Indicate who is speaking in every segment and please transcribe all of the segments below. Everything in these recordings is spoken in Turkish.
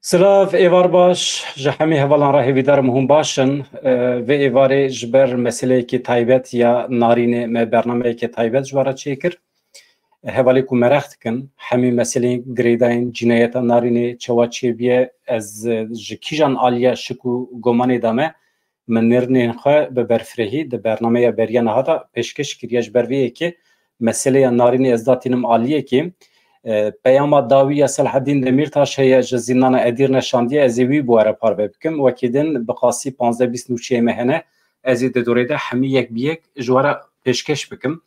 Speaker 1: Silav êvar baş ji hemî hevalan re hêvîdar hûn baş in. Vê êvarê ji ber meseleyekî taybet ya narînê me bernameyekê taybet ji we re çêkir. Hevalê ku merex dikin hemî meseleyên girêdayên cinayeta narînê çawa çêbiye ez ji kîjan aliya şik û gomanê de me min nêrînên xwe bi berfirehî di bernameya beriya niha de pêşkêş kiriye ji ber vê yekê meseleya narînê ez datînim aliyekê. Peyama dawî ya Selaheddîn Demirtaş heye ji zîndana Edirne şandiye ez ê wî bi were parve bikim. Wekî din bi qasî 15-29 me hene ez ê di dorê de hemî yek bi yek ji we re pêşkêş bikim.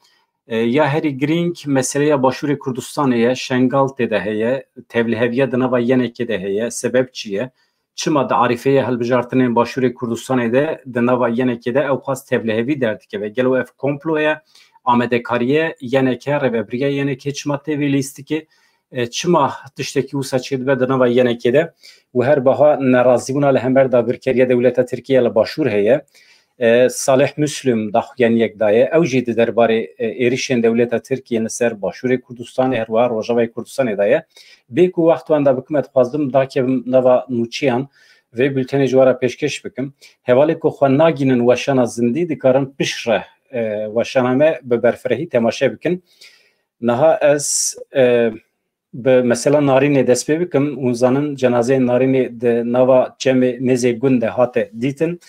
Speaker 1: Ya herî girîng meseleya Başûrê Kurdistanê ye, Şengal tê de heye, tevliheviya di nava yenekê de heye, sebeb çi ye? Çima di arîfeya hilbijartinên Başûrê Kurdistanê de di nava yenekê de ew xwast tevlihevî derdikeve. Gelo ev komplo ye, amedekariye yeneke, rêveberiya yenekê çima tevê lîstikê, çima tiştekî wisa çêdibe di nava yenekê de û her biha nerazîbûna li hember dagirkeriya dewleta Tirkiye li Başûr heye. Salih Müslüm daxuyan yek daye ew jî di derbarê êrişên dewleta Tirkiye li ser Başûrê Kurdistanê her wiha Rojavayê Kurdistanê de ye. Bê ku wext wan de bikim dixwazim dakevim nava nûçiyan vê bültenê ji we re pêşkêş bikim. Hevalê ku xwe nagînin weşana zindî dikarin pişre weşana me bi berfirehî temaşe bikin. Niha ez bi mesela narînê dest pê bikim û zanin cenazeyên narînê di nava çemê Nêzê Gund de hate dîtin.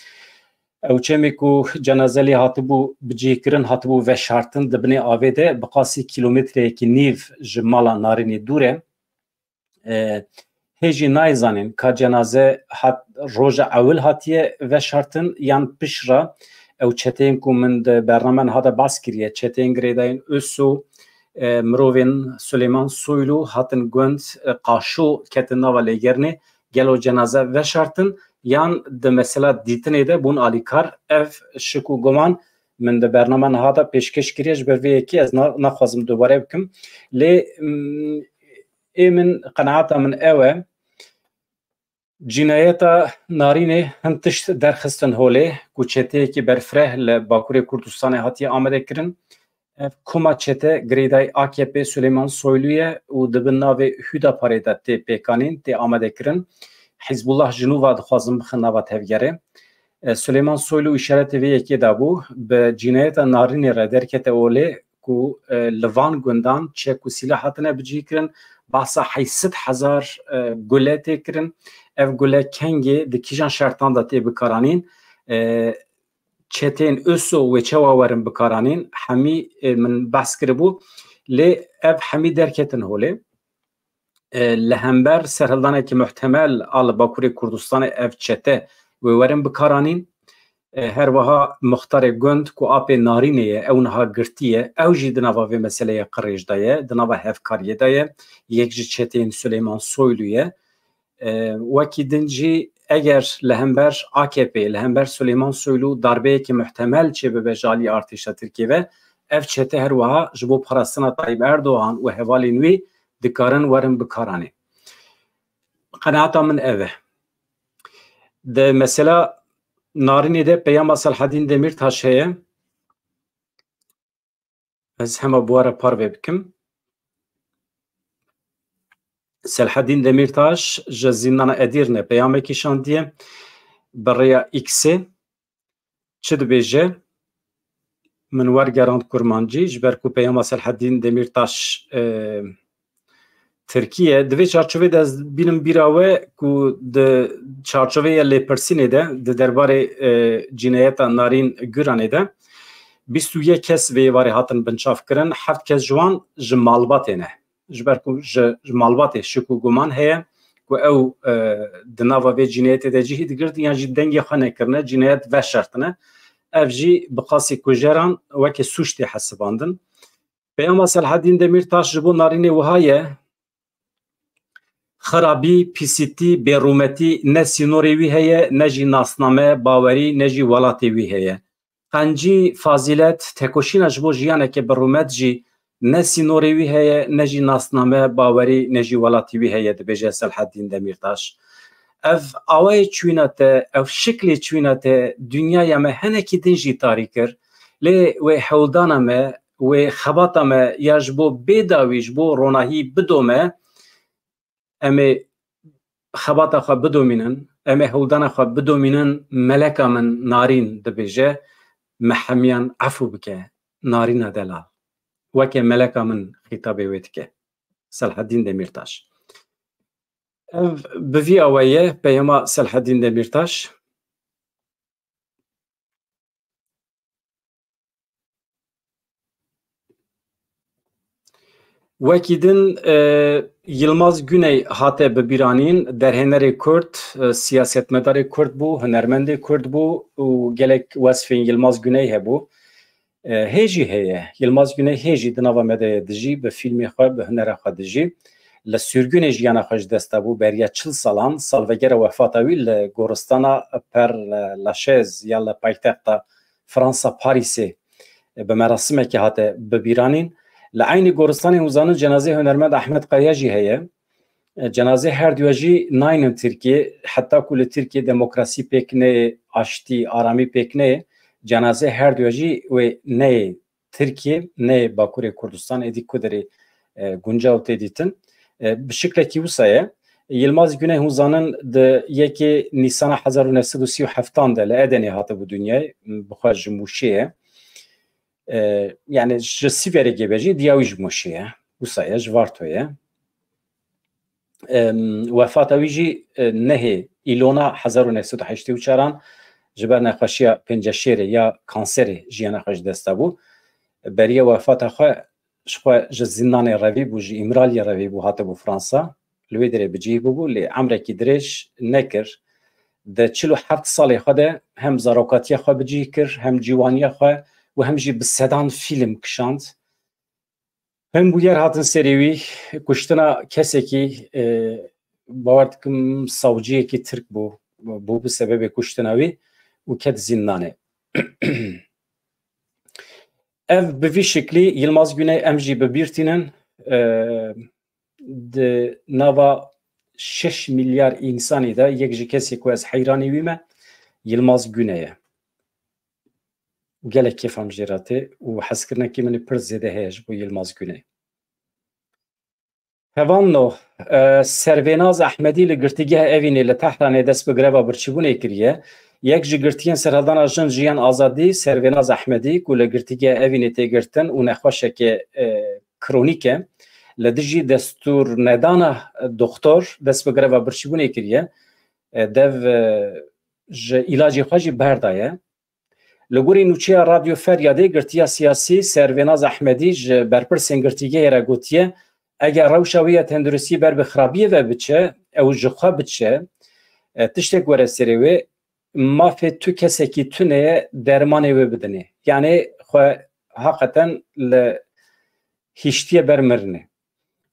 Speaker 1: Ew çemê ku cenazelê hatibû bicêkirin hatibû veşartin di binê avê de bi qasî kîlometreyekî nîv ji mala narînê dûr e. Hê jî nayzanin ka cenaze roja ewil hatiye veşartin yan pişra ew çeteyên ku min di bernamen hada bas kiriye çeteyên girêdayên Össo mirovên Süleyman Soylu hatin gund qaşo ketin nava lêgernê gelo cenaze veşartin yan di mesela dîtinê de bûn alîkar ev şik û goman min di bernamen hada pêşkêş kiriye ji ber vê yekê ez naxwazim dubare bikim lê ê min qenaeta min ew e cinayeta narînê hin tişt derxistin holê ku çeteyekî berfireh li Bakurê Kurdistanê hatiye amadekirin. Ev koma çete girêdayê AKP Süleyman Soylu ye û di bin navê Hüdaparê de tê pêkanîn tê amadekirin. Hizbullah ji nûva dixwazin bixin nava tevgerê. Süleyman Soylu îşaretê vê yekê dabû bi cinayeta narînê re derkete olê ku li van gundan çek û sîlah hatine bicîkirin bahsa 800,000 gule tê kirin. Ev gule kengê di kîjan şertan da tê bikaranîn. Çetên Össo wê çawa werin bikaranîn hemî min behs kiribû lê ev hemî derketin holê. Li hember serhildanekî muhtemel a li Bakurê Kurdistanê ev çete wê werin bikaranîn. Her wiha muxtarê gund ku apê narînê ye ew niha girtiye ew jî di nava vê meseleyê qirêj de ye di nava hevkariyê de ye yek ji çeteyên Süleyman Soylu ye. Wekî din jî eger li hember AKP li hember Süleyman Soylu darbeyekî muhtemel çê bibe ji alî artêşa Tirkiye ve ev çete her wiha ji bo parastina Tayyip Erdoğan û hevalên wî dikarin werin bikaranê. Qenaeta min ev e. De mesela narînê de peyama Selaheddîn Demirtaş heye. Ez hema bi we re parve bikim. Selaheddîn Demirtaş ji zîndana Edirne peyamekî şandiye bi rêya X'ê çi dibêje min wergerand kurmancî ji ber ku peyama Selaheddîn Demirtaş Tirkiye divê çarçovê de ez bînim bîra we ku di çarçovêya lêpirsînê de di derbarê cinayeta narîn Güranê de 21 kes vê êvarê hatin binçavkirin 7 kes ji wan ji malbatê ne. Ji ber ku ji malbatê şik û guman heye ku ew di nava vê cinayetê de cî digirtin yan jî dengê xwe nekirine cinayet veşartine ev jî bi qasî kujeran wekî suç tê hesibandin. Peyama Selaheddîn Demirtaş ji bo narînê wiha ye xerabî, pîsîtî, bêrûmetî ne sînorê wî heye ne jî nasname bawerî ne jî welatê wî heye. Qencî, fazilet, tekoşîna ji bo jiyaneke birûmet jî ne sînorê wî heye ne jî nasname bawerî ne jî welatî wî heye dibêje Selaheddîn Demirtaş. Ev awayê çûna te ev şiklê çûna te dünyaya me hinekî din jî tarî kir lê wê hewldana me wê xebata me ya ji bo bêdawî ji bo ronahî bidome em ê خباتا خو بدومینن ام هولدانا خو بدومینن ملکا من نارین دبیجه محمیان عفو بکه نارین دلال وکه ملکا من خطاب ویتکه صلاح الدین دمیرتاش بوی اوایه پیما صلاح الدین دمیرتاش وکیدن Yılmaz Güney hate bibîranîn derhenerê Kurd siyasetmedarê Kurd bû hunermendê Kurd bû û gelek wesfên Yılmaz Güney hebû hêjî heye Yılmaz Güney hêjî di nava medyaya dijî bi fîlmê xwe bi hunera xwe dijî li sürgûnê jiyana xwe ji dest bû beriya 40 salan salvegera wefata wî li goristana Père Lachaise ya li paytexta Fransa Parîsê bi merasimekê hate bibîranîn li aynî goristanê hûzanin cenazê hunermend Ahmed Qaya jî heye cenazê her duya jî nayînin Tirkiye heta ku li Tirkiye demokrasî pêk neyê aştî aramî pêk neyê cenazê her duya jî wê neyê Tirkiye neyê Bakurê Kurdistan êdî ku derê guncaw tê dîtin bi şiklekî wisa ye Yılmaz Güney hûzanin di yekê Nîsana 1937 de li Edenê hatibû dünyayê bixwe ji Mûşê ye yani ji Sîverê gebejî diya wî ji Mûşê ye wisa ye ji Vartoyê wefata wî jî nehê îlona 1984 ji ber nexweşiya penceşêrê ya kanserê jiyana xwe ji dest bû beriya wefata xwe ji xwe ji zindanê revî bû ji îmraliyê revî bû hatibû Fransa li wê derê bicih bûbû lê emrekî dirêj nekir di 47 salê xwe de hem zarokatiya xwe bicih kir hem cîwaniya xwe û hem jî bi sedan fîlm kişand hem bû yer hatin serê wî kuştina kesekî bawer dikim savciyekî Tirk bû bû bi sebebê kuştina wî û ket zindanê ev bi vî şiklî Yılmaz Güney em jî bibîrtînin di nava 6 milyar însanî de yek ji kesê ku ez heyranî wî me Yılmaz Güney ye gelek kêfam jê re tê û hezkirinekî min ê pir zêde heye ji bo Yılmaz Güney Hevanno Servênaz Ehmedî li girtîgeha Evînê li Tehranê dest bi greva birçîbûnê kiriye yek ji girtiyên serhildana jin jiyan azadî Servênaz Ehmedî ku li girtîgeha Evînê tê girtin û nexweşeke kronîk e li dijî destûrnedana doktor dest bi greva birçîbûnê kiriye dev ji îlacê xwe jî berdaye li gorî nûçeya Radyo Feryadê girtiya siyasî Servênaz Ehmedî ji berpirsên girtîgehê re gotiye eger rewşa wî ya tenduristî ber bi xirabiyê ve biçe ew ji xwe biçe tiştek were serê wê mafê tu kesekî tune ye dermanê wê bidinê yani xwe heqeten li hîştiye ber mirinê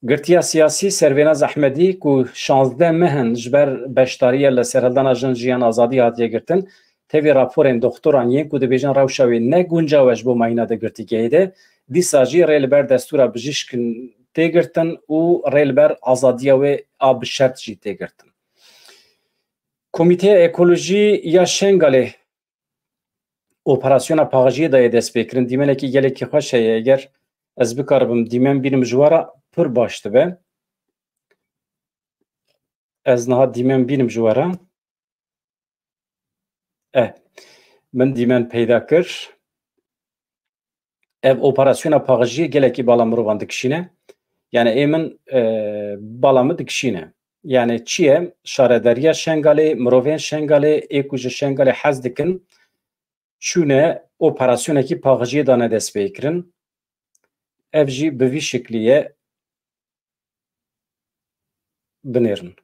Speaker 1: girtiya siyasî Servênaz Ehmedî ku 16 mehin ji ber beşdariya li serhildana jin jiyan azadî hatiye girtin tevê raporên doktoran yên ku dibêjin rewşa wê ne guncaw ji bo mayîna de girtîgehê de dîsa jî rê li ber destûra bijîşkin tê girtin û rê li ber azadiya wê a bi şert jî tê girtin Komîteya Ekolojî ya Şengalê operasyona paxijiyê de ye dest pêkirin dîmenekî gelekî xweş heye eger ez bikaribim dîmen bînim ji wara pir baş dibe ez niha dîmen bînim ji wara min dîmen peyda kir ev operasyona paxijiyê gelekî bala mirovan dikişîne yani ê min bala min dikişîne yani çi ye şarederiya Şengalê mirovên Şengalê ê ku ji Şengalê hez dikin çûne operasyonekî paxijiyê de ne dest pê kirin ev jî bi vî şiklî ye binêrin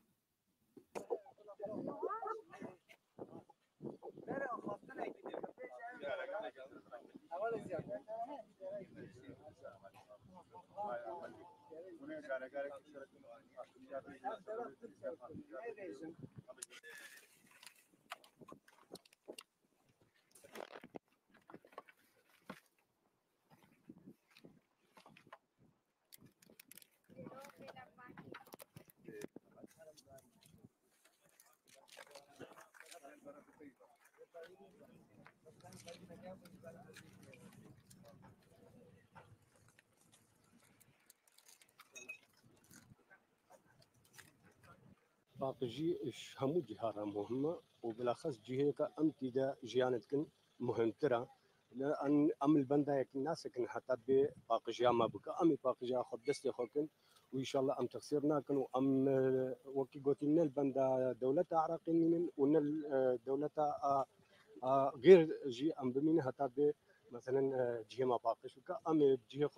Speaker 2: باقي همو جهة مهمة وبالأخص جهة أم كده جيانتكن مهمترة لأن أم البندا يك الناس كن حتى باقي ما بك أم باقي خد دستي خوكن وإن شاء الله أم تخسرنا كن أم وكي قلتين البندا دولة عراقيين ون الدولة غير جي أم بمين حتى مثلا جهة ما باقيش وكا أم جهة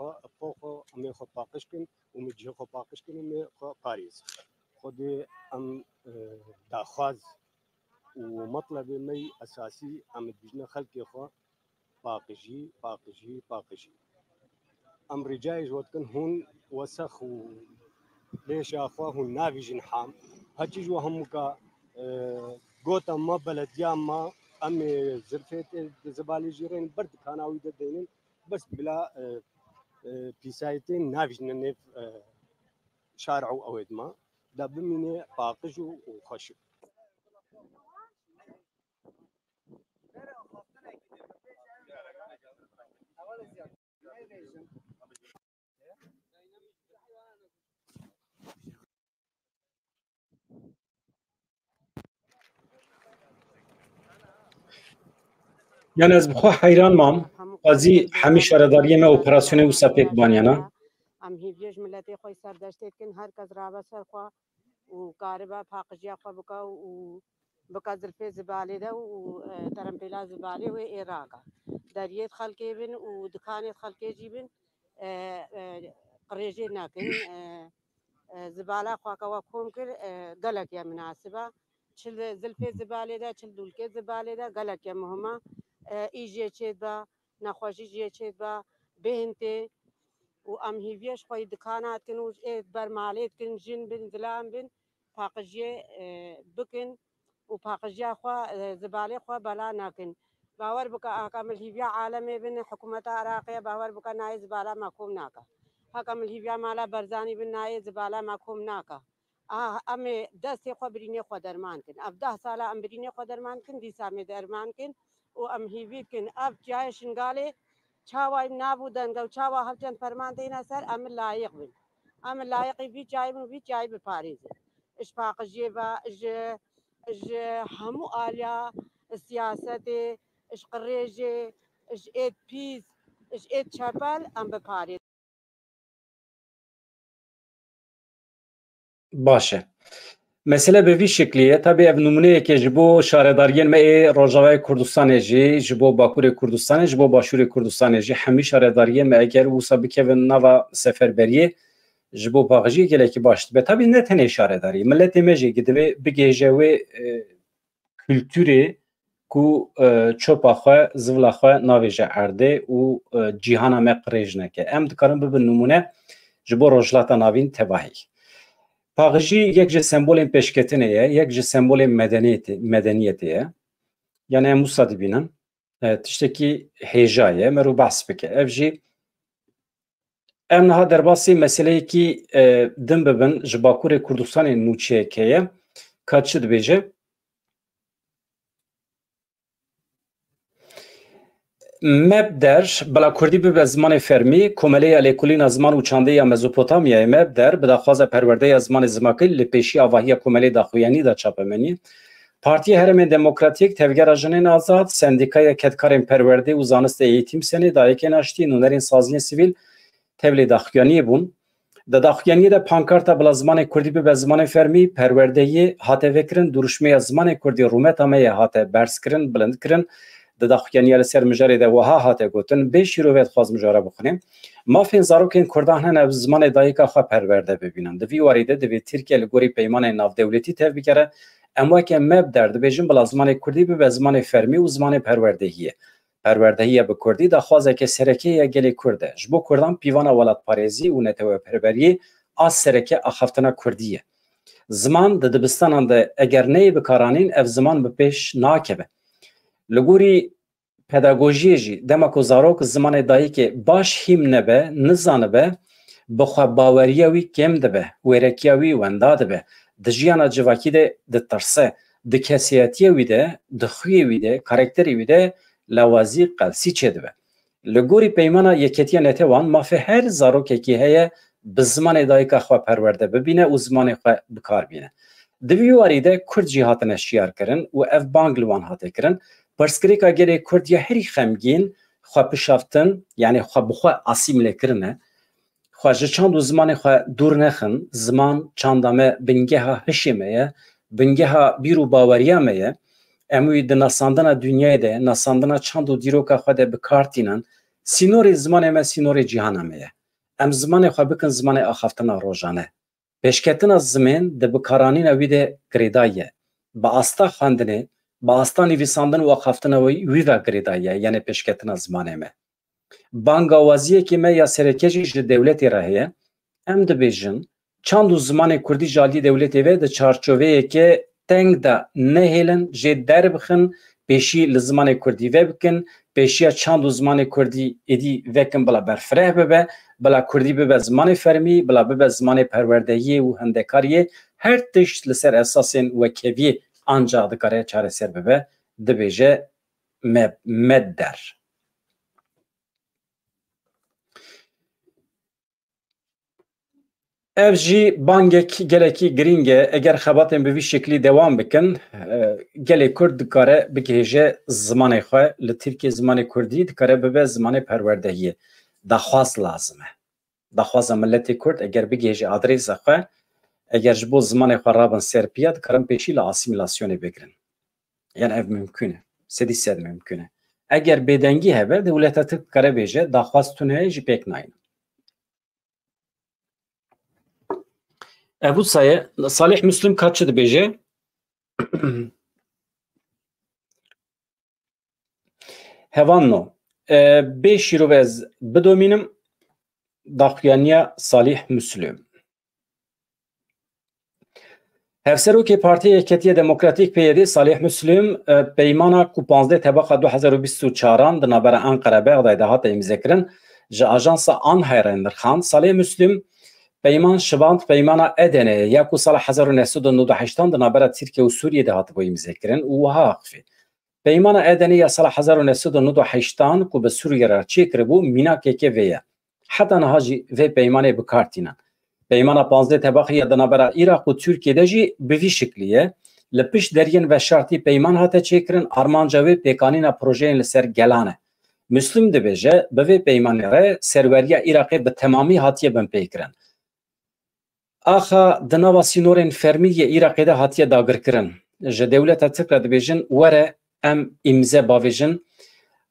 Speaker 2: فوق أم خد باقيش كن وم جهة خد باقيش كن أم خد باريس خد أم داخاز ومطلب مي أساسي أم بجنا خلق خو باقي أم رجاي جوتكن هون وسخ ليش أخوه هون نافي حام هتجي جو همك قوتا ما بلديا ما أم زرفت زبالي جيرين برد كانوا يددين بس بلا بيسايتين نافي نف شارع أو إدما ده بمني باقي وخشب
Speaker 1: يعني از بخوا حیران مام قاضی همیشه رداری ما اپراسیون و سپیک بانیانا
Speaker 3: ام هیویج ملتی خوی سرداشتید کن هر کس رابط سر خوا و کاربا فاقجیا خوا بکا و بکا زرفی زباله ده و ترمپیلا زباله و ایراقا دریت خلقی بین و دکانت خلقی جی بین قریجی ناکن زباله خوا کوا کوم کر گلک یا مناسبه چل زلفی زباله ده چل دولکه زباله ده گلک یا مهمه ایجی چید با نخوشی جی چید با بهنته و ام هیویش خوی دکانات کن و برمالیت کن جن بن زلام بن پاقجی بکن و پاقجی خوا زباله خوا بلا نکن باور بکا حکم الهیویا عالمی بن حکومت عراقیه باور بکا نای زباله مکوم ناکا حکم الهیویا مالا برزانی بن نای زباله مکوم ناکا ام دستی خوا برینی خوا درمان کن اب 10 ساله ام برینی خوا درمان کن 10 ساله درمان کن و ام هیوی کن اب جای شنگاله چاوای نابودن گو چاوا هفتن فرمان دینا سر ام لایق بن ام لایقی بی جای به پاریز اشفاق جیبا اج همو آلیا سیاست اش قریجه اش اید پیز اش اید چپل ام به پاریز
Speaker 1: باشه مسئله به وی شکلیه طبعا اف نمونه که جبو شهرداریان ما روجاوای کردستان جی جبو باکور کردستان جبو باشور کردستان جی همه شهرداریان ما اگر وسا بکن نوا سفربریه جبو باغجی گله کی باشد به طبعا نه تنه شهرداری ملت مجی گدوی بگیجوی کلتوری کو چوپا خو زولا خو ناویجه ارده و جهان ما قریج نکه ام دکارم به نمونه جبو روجلاتا ناوین تباهی پاغجی یک جه سمبول پیشکتنه یک جه سمبول مدنیته یعنی مصادی بینن تشتکی هیجایه مرو بحث بکه افجی ام نها در باسی مسئله کی دم ببن جباکور کردستان نوچه که کاتشد بیجه مبدر بلا کردی به زمان فرمی کمله الیکولین زمان و چانده یا مزوپوتامیا مبدر به دخواز پرورده زمان زماکل لپیشی آواهی کمله داخویانی دا چاپمنی پارتی هرم دموکراتیک تفگر جنین آزاد سندیکای کدکارین پرورده و زانست ایتیم سنی دایک ناشتی نونرین سازی سیویل تبلی داخویانی بون دا داخویانی دا پانکارتا بلا زمان کردی به زمان فرمی پرورده هاته وکرن درشمه زمان کردی رومت همه هاته برس کرن بلند کرن دا خویانی سر مجاری ده وها هاته گوتن به شیروت خواز مجاره بخونیم ما فین زاروکین کردان هن زمان دایکا خوا پرورده ببینن دوی واریده دوی ترکیه لگوری پیمان ناف دولتی تف بکره اما که مب درد بیجن بلا زمان کردی به زمان فرمی و زمان پروردهیه پروردهیه به کردی دا خوازه که سرکه یا گلی کرده جبو کردان پیوان ولاد پاریزی و نتوه پروری آس سرکه اخفتنا کردیه زمان ده دبستان ده اگر نی بکارانین اف زمان به پیش ناکبه لگوری پداگوژی جی دمکو زاروک زمان دایی که باش هیم نبه نزانه به بخوا باوریوی کم دبه ویرکیوی وندا دبه دجیانا جواکی ده ترسه ده کسیتیوی ده خویوی ده کارکتریوی ده لوازی قلسی چه دبه لگوری پیمانا یکیتیا نتوان ما فی هر زاروک که هیه به زمان دایی که خواه پرورده ببینه و زمان خواه بکار بینه دویواری ده کرد جهات نشیار کردن و اف بانگلوان هاته کردن پرسکریکا گلی کرد یا هری خمگین خو پشافتن یعنی خو بخو اسیمله کردنه خو چند زمان خو دور نخن زمان چندامه بنگه ها هشیمه بنگه ها بیرو باوریا میه اموی د ناساندنا دنیای ده ناساندنا چند دیروکا خو ده بکارتینن سینور زمان ما سینور جهان میه ام زمان خو بکن زمان اخافتنا روزانه پیشکتنا زمان د بکارانی نوی ده گریدایه با استا خواندنه با استا نویساندن و اخافتنا وی و گریدایه یعنی پیشکتنا زمان ما بانگاوازیه که ما یا سرکجیش دولتی راهیه ام دبیجن چند زمان کردی جالی دولتی و د چارچوبه که تنگ دا نهیلن جه در بخن پیشی لزمان کردی و بکن پیشی چند زمان کردی ایدی وکن بلا برفره ببه بلا کردی ببه زمان فرمی بلا ببه زمان پروردهی و هندکاریه هر تشت لسر اساسین و کیوی آنجا دکاره چاره سر ببه دبیجه مدر ev jî bangek gelekî giring e eger xebatên bi vî şeklî dewam bikin gelê Kurd dikare bigihêje zimanê xwe li Tirkiye zimanê Kurdî dikare bibe zimanê perwerdehiyê daxwaz lazim e daxwaza milletê Kurd eger bigihêje adrêsa xwe eger ji bo zimanê xwe rabin serpiya dikarin pêşî li asîmîlasyonê bigirin yani ev mümkün e sedî sed mümkün e eger bêdengî hebe dewleta Tirk dikare bêje daxwaz tune jî pêk nayîn. Ebu Saye, Salih Müslim kaçı dibêje? Hevanno, bê şîrovez bidomînim daxuyaniya Salih Müslim. Hevserokê Partiya Yeketiya Demokratîk PYD Salih Müslim peymana ku 15 Tebaqa 2024 di navbera Ankara Bexdayê hate imzêkirin ji ajansa Anhayra nirxan Salih Müslim پیمان شباند پیمانا ادنه یا کو سال 1998 د نابره ترکیه و سوریه ده هاتبو امضا کردن او ها اخفی پیمانا ادنه یا سال 1998 کو به سوریه را چی کربو مینا که ویا حتی نهاجی و پیمانه بکارتینن پیمانا 15 طبقه د نابره عراق و ترکیه ده جی به وی شکلیه لپش درین و شرطی پیمان هاته چی کردن ارمانجا و پیکانینا پروژه لسر گلانه مسلم ده بجه به پیمانه را سروریا عراق به تمامی هاتیه بن پیکرن آخا دنوا سینورین فرمی عراقی ده هاتیه داگر کرن جه دولت ترک دبیجن وره ام امضا باویجن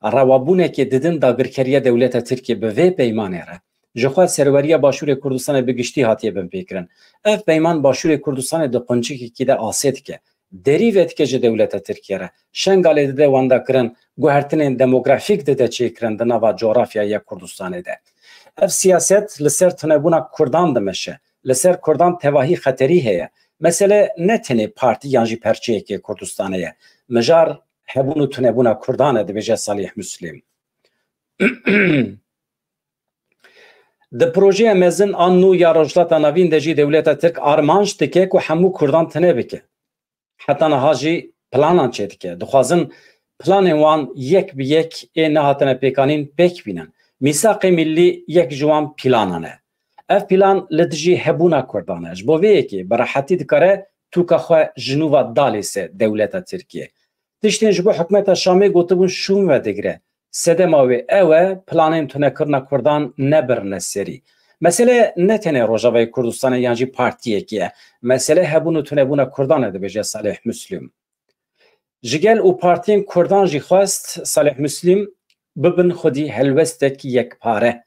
Speaker 1: روابونه که دیدن داگر کریه دولت ترکیه به وی پیمانه ره جخوا سروریه باشور کردستان بگشتی هاتیه بم پیکرن اف پیمان باشور کردستان ده قنچکی که ده آسید که دریوت که جه دولت ترکیه ره شنگاله ده وانده کرن گوهرتنین دموگرافیک ده چه کرن دنوا جغرافیا یا کردستان ده اف سیاست لسر تنبونا کردان دمشه لسر کردان تواهی خطری هست. مثلا نتنه پارتی یانجی پرچه که کردستانه مجار هبونو تنبونا کردانه ده بجه صالح مسلم. ده پروژه مزن آنو یا رجلات نوین دجی دولت ترک آرمانش دکه که همو کردان تنه بکه. حتی نهاجی پلانان چه دکه. دخوازن پلان وان یک به یک نهاتنه پیکانین پیک بینن. میثاق ملی یک جوان پلانانه. اف پلان لدجی هبونا کردانه بو وی کی براحتی دکاره تو که خو جنوب دالیسه دولت ترکیه تشتین جبو حکومت شامی گوتبون شوم و دگره سدماوی اوه پلانین تونه کرنا کردان نبرنه سری مسئله نتنه روجاوی کردستان یانجی پارتیه کیه مسئله هبونو تونه بونا کردانه ده بجه صالح مسلم جگل او پارتین کردان جی خواست صالح مسلم ببن خودی هلوستک یک پاره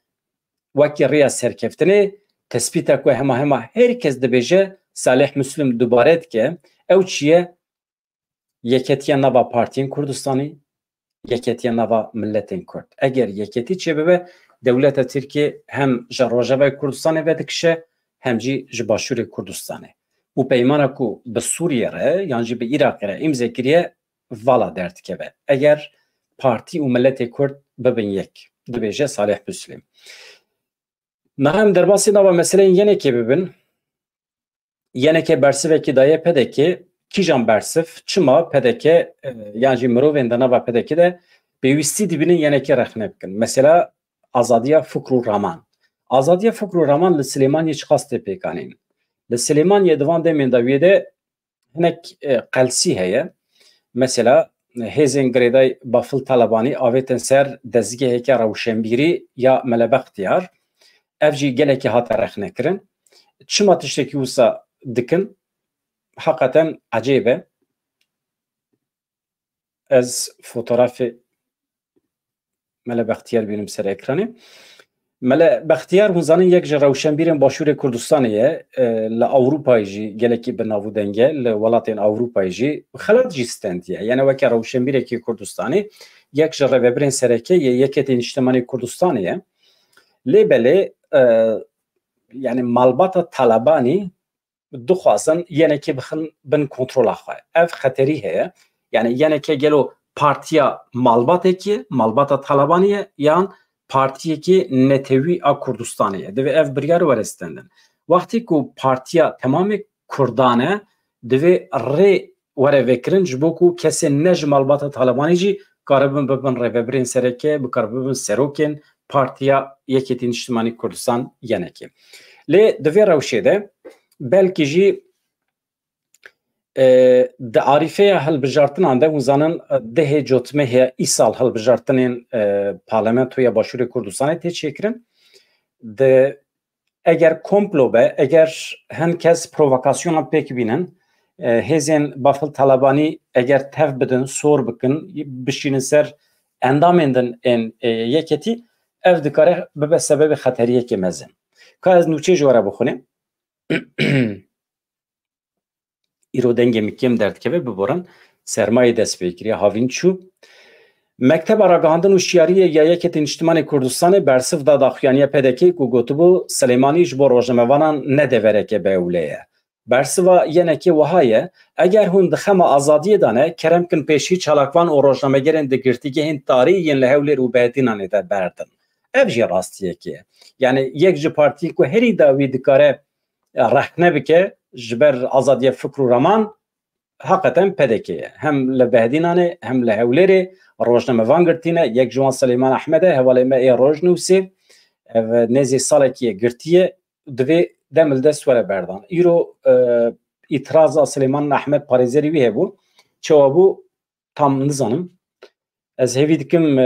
Speaker 1: وکی ریا سرکفتنه تثبیت که همه هر کس دبیجه صالح مسلم دوباره که او چیه یکیتیا نوا پارتین کردستانی یکیتیا نوا ملتین کرد اگر یکیتی چه ببه دولت ترکیه هم جروجاوی کردستانی ودکشه هم جی جباشور کردستانی و پیمانه کو به سوریه ره یعنی به عراق ره امضا کریه والا درد که به اگر پارتی و ملت کرد ببین یک دبیجه صالح مسلم نهم در باسی نوا مثلا یعنی که ببین یعنی که برسف کی دایه پده که کیجان برسف چما پده که یعنی مرو وندنا و پده که ده بیوستی دیبینن یعنی که رخنه بکن مثلا آزادیا فکر و رامان آزادیا فکر و رامان لسلیمان یک خاصه پیکانین لسلیمان یه دوان ده من داویده hinek qelsi heye mesela hêzên girêdayî Bafıl Talabani avêtin ser dezgeheke rewşenbîrî ya Melebextiyar ev jî gelekî hate rexnekirin çima tiştekî wisa dikin hakikaten acêb e. Ez fotoğrafı Melebextiyar bînim ser ekranê. Melebextiyar hunzanın yek ji rewşenbîrên Başûrê Kurdistanê ye li Ewropayê jî gelekî bi navûdenge li welatên Ewropayê jî xelat jî stendiye. Yani weke rewşenbîrekî Kurdistanê yek ji rêvebirên sereke ye Yeketên Niştimanî Kurdistanê ye. Lê belê yani malbata Talibanî dixwazin yenekê bixin bin kontrola xwe. Ev xeterî heye. Yani yeneke gelo partiya malbatekî, malbata Talibanî ye yan partiyekî netewî a Kurdistanê ye. Divê ev biryar werestendin. Wextî ku partiya temamê Kurdan e divê rê were vekirin ji bo ku kesên ne ji malbata Talibanî jî karibin bibin rêvebirên sereke, bikaribin serokên partiya Yeketên Niştimanî Kurdistan yenekê. Lê divê rewşê de belkî jî di arîfeya hilbijartinan de hunzanin dehê cotme heye îsal hilbijartinên Parlamentoya Başûrê Kurdistanê tê çêkirin. Eger komplo be, eger hin kes provokasyona pêk bînin, hêzên Bafıl Talabanî eger tev bidin, sor bikin, bişînin ser endamên din ên yeketî, ev dikare bibe sebebê xeteriyekê mezin. Ka ez nûçê ji were bixwînim. îro dengê min kêm derdikeve biborin sermayê destpêkiriye havîn çû. Mekteba ragihandin û şiyariyê ya Yeketên Niştimanî Kurdistanê bersiv da daxuyaniya PDK ku gotibû Silêmanî ji bo rojnamevanan ne devereke bêewlê ye. Bersiva yenekê wiha ye eger hûn di xema azadiyê de ne kerem kin pêşî çalakvan û rojnamegerên di girtîgehên tarî yên li Hewlêr û Behedînanê de berdin. Ev jî rastiyekê ye. Yani yek ji partiyê ku herî dawî dikare rehne bike ji ber azadiya fikr û reman hakikaten PDK ye. Hem li Behedînanê hem li Hewlêrê rojnamevan girtîne yek ji wan Silêman Ehmedê hevalê me ê rojnûsê ev nêzî salekî girtiye divê demil dest were berdan. Îro îtiraza Silêman Ehmed parêzerî wî hebû çewabû tam nizanim. Ez hêvî dikim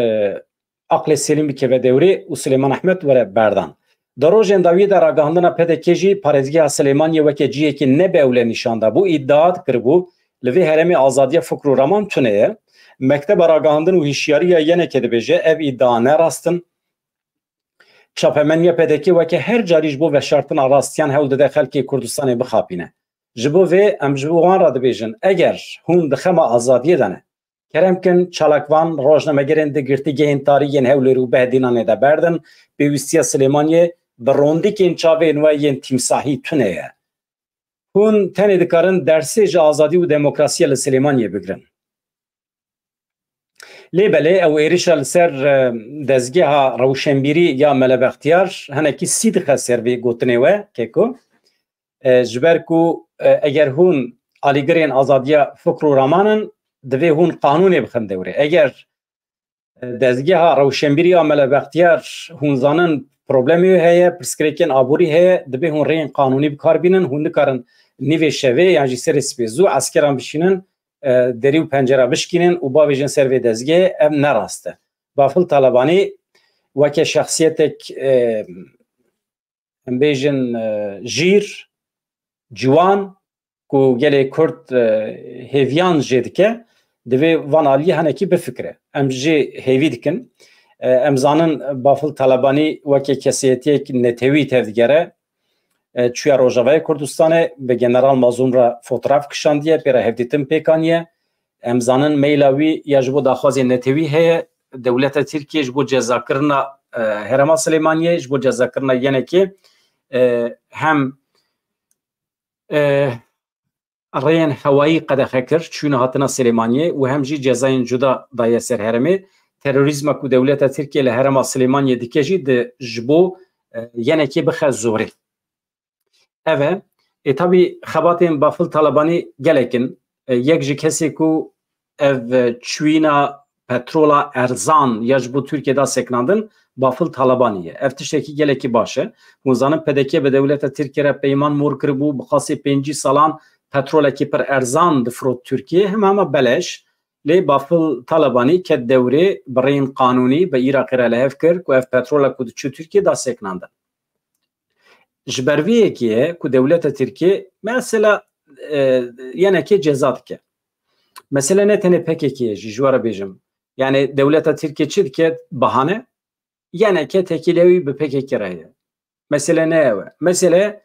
Speaker 1: aqlê selîm bikeve dewrê û Silêman Ehmed were berdan. Di rojên dawiyê de ragihandina PDK jî parêzgeha Silêmaniyê weke ciyekî nebewle nîşanda bû îddiat kiribû li vê herêmê azadiya fikr û reman tune ye. Mekteba ragihandin û hîşyariya yenekê dibêje ev îddia ne rastin. Çapemeniya PDK weke her carî ji bo veşartina rastiyan hewl dide xelkê Kurdistanê bixapîne. Ji bo vê em ji bo wan re dibêjin eger hûn di xema azadiyê de ne kerem kin çalakvan rojnamegerên di girtîgehên tarî yên Hewlêr û Behedînanê de berdin pêwîstiya Silêmaniyê bi rondikên çavên we yên tîmsahî tune ye. Hûn tenê dikarin dersê ji azadî û demokrasiya li Silêmaniyê bigirin. Lê belê ew êrişa li ser dezgeha rewşenbîrî ya Melebextiyar hinekî sî dixe ser vê gotinê we keko ji ber ku eger hûn alîgirên azadiya fikr û remanin divê hûn qanûnê bixin dewrê. Eger dezgeha rewşenbîrî ya Melebextiyar hûn zanin problemê heye, pirsgirêkên aborî heye, divê hûn rêyên qanûnî bikarbînin, hûn dikarin nîvê şevê yan jî serê spêzû eskeran bişînin derî û pencera bişkînin û bavêjin ser vê dezgehê ev nerast e. Bafıl Talabanî weke şexsiyetek em bêjin jîr, ciwan ku gelê Kurd hêviyan jê dike divê van aliyê hinekî bifikire. Em jê hêvî dikin. Em zanin Bafıl Talabanî weke kesiyetiyek netewî tevdigere çûya Rojavayê Kurdistanê bi General Mazlûm re fotoğraf kişandiye pêra hevdîtin pêkaniye. Em zanin meyla wî ya ji bo daxwazê netewî heye dewleta Tirkiye ji bo cezakirina Herêma Silêmaniyê ji bo cezakirina yenekê hem rêyên hewayî qedexe kir çûne hatina Silêmaniyê û hem jî cezayên cuda daye ser herêmê. Terorîzma ku dewleta Tirkiye li Herêma Silêmaniyê dike jî ji bo yenekê bixe zorê. Ev e tabii xebatên Bafıl Talabanî gelekin yek ji kesê ku ev çûyîna petrola erzan ya ji bo Tirkiye da seknandin Bafıl Talabanî ye. Ev tiştekî gelekî baş e. Hûn zanin PDK bi dewleta Tirkiye re peyman mor kiribû bi qasê 5 salan petrolekî pir erzan difrot Türkiye hema beleş lê bafil Talibanî ket dewrê birên qanûnî bi Iraqê re li hev kir ku ev petrola ku diçû Türkiye da sêknandin. Ji ber vê yekê ku dewleta Tirkiye mesela yenekê ceza dike. Mesele ne tenê PKK'ye jî ji were bêjim. Yani dewleta Tirkiye çi dike bahane yenekê tekîlê wî bi PKK re heye. Mesele ne ew e? Mesele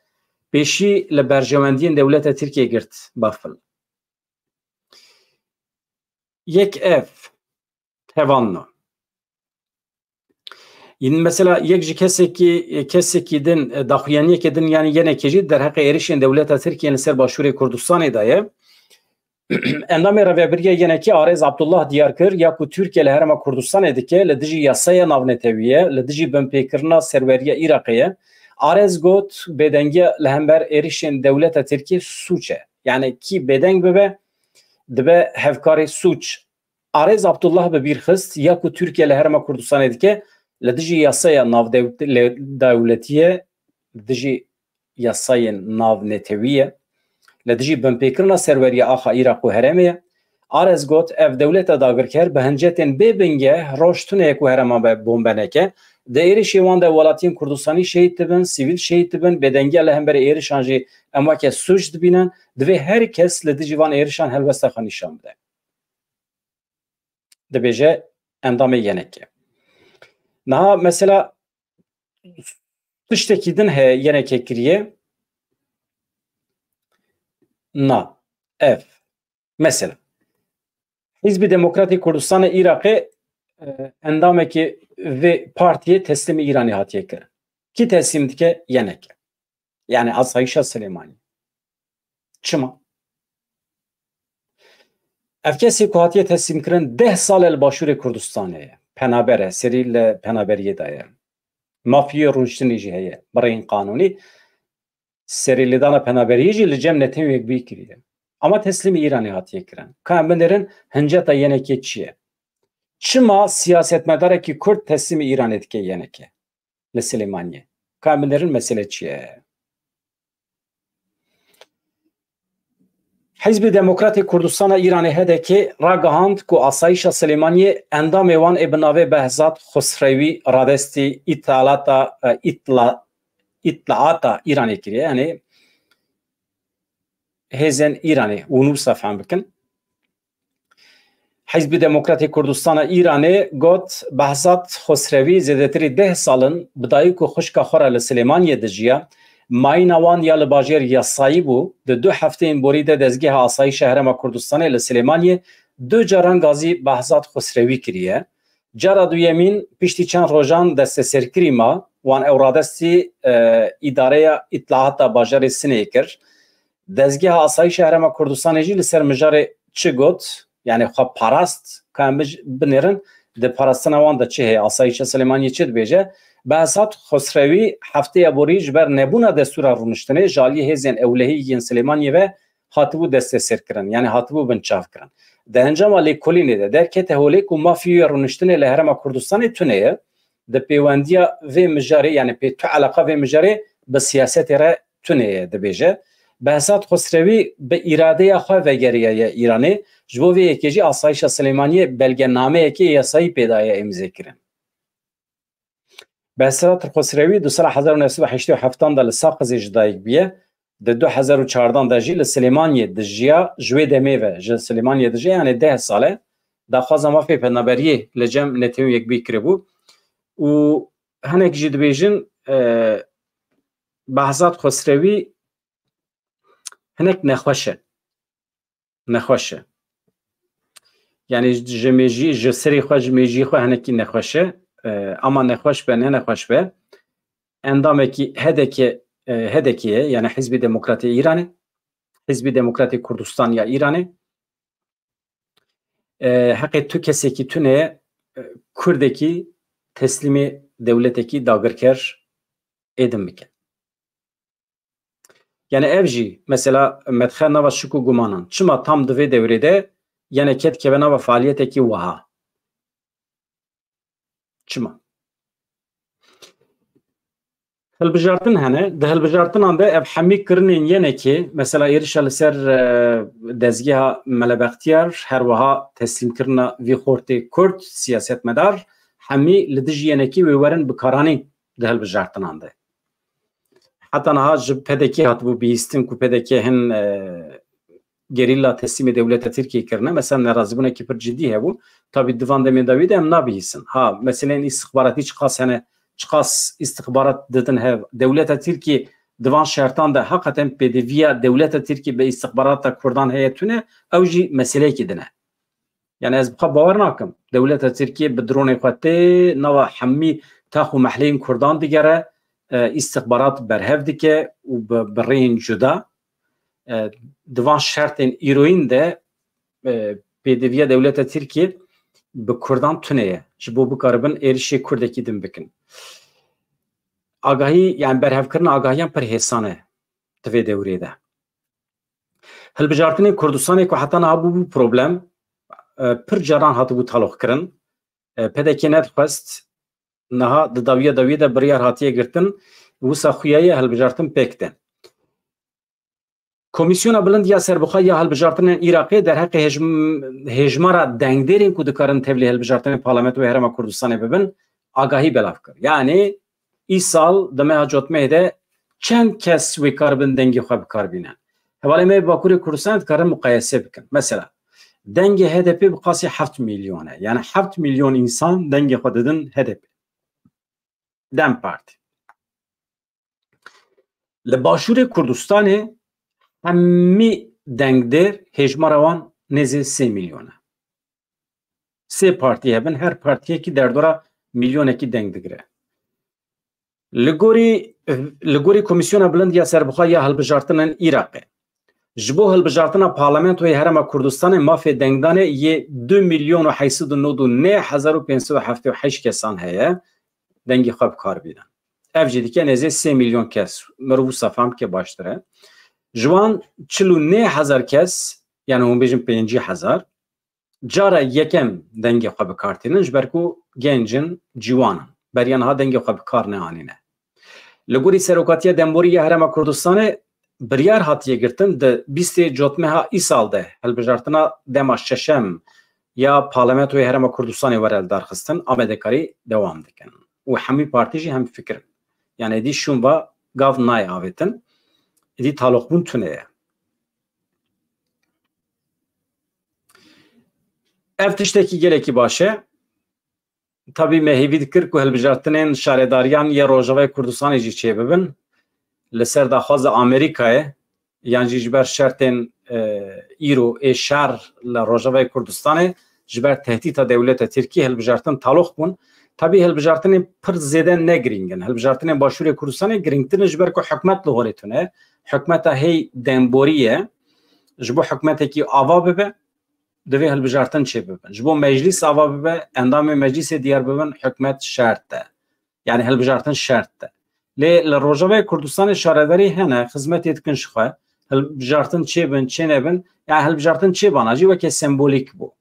Speaker 1: pêşî li berjewendiyên dewleta Tirkiye girt bafil. Yek ev hevanno. Yine mesela yek ji kesekî din daxuyaniyekê din yani yenekê jî derheqê êrişên dewleta Tirkiye li ser Başûrê Kurdistanê de ye. Endamê reveberiya yenekî Arez Abdullah diyar kir ya ku Tirkiye li herêma Kurdistanê dike li dijî yasaya navneteviye li dijî binpêkirina serweriya Iraqê ye. Arez got bêdengiya li hember êrişên dewleta Tirkiye suç e. Yani kî bêdeng bibe dibe hevkarê suç. Arez Abdullah bi bîr xist ya ku Tirkiye li herêma Kurdistanê dike li dijî yasaya navdewletiye li dijî yasayên navneteviye li dijî binpêkirina serweriya axa Iraq û herêmê ye. Arez got ev dewleta dagirker bi hincetên bêbingeh rojtunê ku herêma be bombeneke di êrişê wan de welatiyên Kurdistanî şehîd dibin, sivîl şehîd dibin, bêdengiya li hemberê êrişan jî em weke suç dibînin, divê her kes li dijî van êrişan helbesta xwe nîşan bide. Dibêje endamê yenekê. Niha mesela tiştekî din heye yenekê kiriye na ev mesela Hizb-i Demokratîk Kurdistanê Iraqê endamekî vê partiyê teslîmê Îranê hatiye kirin. Kî teslîm dike? Yenekê. Yani Asayişa Silêmanî. Çima? Ev kesê ku hatiye teslîm kirin 10 sal li Başûrê Kurdistanê ye. Penaber e, serî li penaberiyê de ye. Mafiyê rûniştinê jî heye. Birên qanûnî serî lêdana penaberiyê jî li cem netewê yekbî kiriye. Ama teslîmê Îranê hatiye kirin. Ka em binêrin hinceta yenekê çi ye? Çima siyasetmedarekî Kurd teslîmê Îranê dike yenekê li Silêmaniyê? Ka em binêrin mesele çi ye? Hizb-i Demokratîk Kurdistana Îranê hedekê ragihand ku Asayişa Silêmaniyê endamê wan ê bi navê Behzat Xosrewî radestî îtlaata Îranê kiriye. Yani hêzên Îranê û nûsa fehm bikin. Hizb-i Demokratîk Kurdistana Îranê got Behzat Xosrewî zêdetirî 10 salin bi dayîk û xwişka xwe re li Silêmaniyê dijiya. Mayîna wan ya li bajêr yasayî bû. Di 2 hefteyên borî de dezgeha Asayişa Herêma Kurdistanê li Silêmaniyê 2 caran gazî Behzat Xosrewî kiriye. Cara duyemîn piştî çend rojan desteserkirî ma wan ew radestî îdareya îtlaata bajarê Sinê kir. Dezgeha Asayişa Herêma Kurdistanê jî li ser mijarê çi got? Yani xwe parast ka em binêrin di parastina wan de çi heye? Asayişa Silêmaniyê çi dibêje? Behzat Xosrewî hefteya borî ji ber nebûna destûra rûniştinê ji aliyê hêzên ewlehî yên Silêmaniyê ve hatibû desteserkirin. Yani hatibû binçavkirin. Di encama lêkolînê de derkete holê ku mafîya rûniştinê li Herêma Kurdistanê tune ye. Di pêwendiya vê mijarê yani pê tu eleqa vê mijarê bi siyasetê re tune ye dibêje. Behzat Xosrewî bi îradeya xwe vegeriye ye Îranê. Ji bo vê yekê jî Asayişa Silêmaniyê belgenameyekê yasayî pêdaye imzê kirin. Behzat Xosrewî di sala 1987 de li Saqizê ji dayîk bûye. Di 2014 de jî li Silêmaniyê dijiya ji wê demê ve ji Silêmaniyê dijiya yani 10 sal e daxwaza mafê penaberiyê li cem netewê yekbî kiribû û hinek jî dibêjin Behzat Xosrewî hinek nexweş e. Nexweş e. Yani ji mêjî ji serê xwe ji mêjî xwe hinekî nexweş e. Ama nexweş be ne nexweş be endamekî hedekê ye yani Hizb-i Demokratîk Îranê, Hizb-i Demokratîk Kurdistan ya Îranê heqê tu kesekî tune ye Kurdekî teslîmê dewletekî dagirker êdin bike. Yani ev jî mesela medxe nava şik û gumanan çima tam di vê devrê de yani ket keve nava faaliyetekî wiha. Çima? هلبجارتن هنه ده هلبجارتن عنده اب حمی کرنین یعنی که مثلا ایرشال سر دزگیه ملبختیار هر وها تسلیم کرنا وی خورتی کرد سیاست مدار حمی لدجی یعنی که ویورن بکارانی ده هلبجارتن عنده حتی نه جب پدکی هات بو بیستیم کو پدکی هن گریلا تسلیم دولت ترکیه کرنه مثلا نرازبونه کی پر جدی هبو tabi divan demin David em nabihisin ha mesela istihbaratı çıkas hani çıkas istihbarat dedin hev devlete Türkiye divan şartan da hakikaten pediviya devlete Türkiye be istihbarata Kurdan heyetine evji mesele kidine yani ez bxa bavar nakim devlete Türkiye be drone xwete nava hammi taxu mahlin Kurdan digere istihbarat berhev dike u berrein juda divan şartın iroin de pediviya devlete Türkiye به کردان تنه جبو بکاربن ایرشی کردکی دم بکن آگاهی یعنی برهف کردن آگاهیان پر حسانه توی دوره ده هلبجارتن کردستانی که حتی نابو بو پروبلم پر جران هاتو بو تالوخ کرن پدکی ندخست نها داویه ده بریار هاتیه گرتن وسا خویای هلبجارتن پکتن کمیسیون بلند یا سربخای یا هلبجارتن عراقی در حق هجمارا دنگدرین که دکارن تبلیغ هلبجارتن پارلمان و هرم کردستان ببن آگاهی بلاف کرد یعنی این سال دمه حجاتمه ده چند کس وی کاربن دنگی خواه بکار بینن حوالی می باکوری کردستان کارن مقایسه بکن مثلا دنگ HDP بقاسی 7 میلیونه یعنی 7 میلیون انسان دنگ خود دادن HDP دم پارتی لباشور کردستان همی دنگدر هجماروان نزد 3 میلیونه 3 پارتی هبن هر پارتیه که در دورا میلیونه کی دنگ دگره لگوری کمیسیون بلند یا سربخواه یا هلبجارتن عراقه جبو هلبجارتن پارلمنت و هرم کردستان مافی دنگدانه یه 2 میلیون و 899,578 کسان هیا دنگی خواب کار بیدن افجیدی که نزد 3 میلیون کس مرو صفام که باشتره جوان 49,000 کس یعنی هم بیشتر 50,000 جاره یکم دنگ خواب کارتینن جبرکو گنجن جوانن بریان ها دنگ خواب کار نه آنینه لگوری سروکاتیه دنبوری هرم کردستان بریار هاتیه گرتن ده 20 جوتمه ها ای سال ده هلبجارتنا دما ششم یا پارلمانت و هرم کردستان ورل درخستن آمده کاری دوام دکن و همی پارتیجی هم فکر یعنی دی شون با گاو نای آویتن دی تعلق بون تونه افتشتکی گلکی باشه tabi mehvi dikir ku helbijartinên şaredariyan ya Rojavayê Kurdistanê jî çêbibin li ser daxwaza Amerîkayê yan jî ji ber şertên îro ê şer li Rojavayê Kurdistanê ji ber tehdîta dewleta Tirkiye helbijartin talox bûn tabi helbijartinên pir zêde negiringin helbijartinên Başûrê Kurdistanê giringtirin ji ber ku hikûmet li holê tune hikûmeta hey demborî ji bo hikûmetekî ava bibe دوی هلبجارتن چه ببن جبو مجلس آوا ببه اندام مجلس دیار ببن حکمت شرط ده یعنی هلبجارتن شرط ده لروجاوی کردستان شارداری هنه خدمت یتکن شخواه هلبجارتن چه بن چه نبن یعنی هلبجارتن چه باناجی و که سمبولیک بو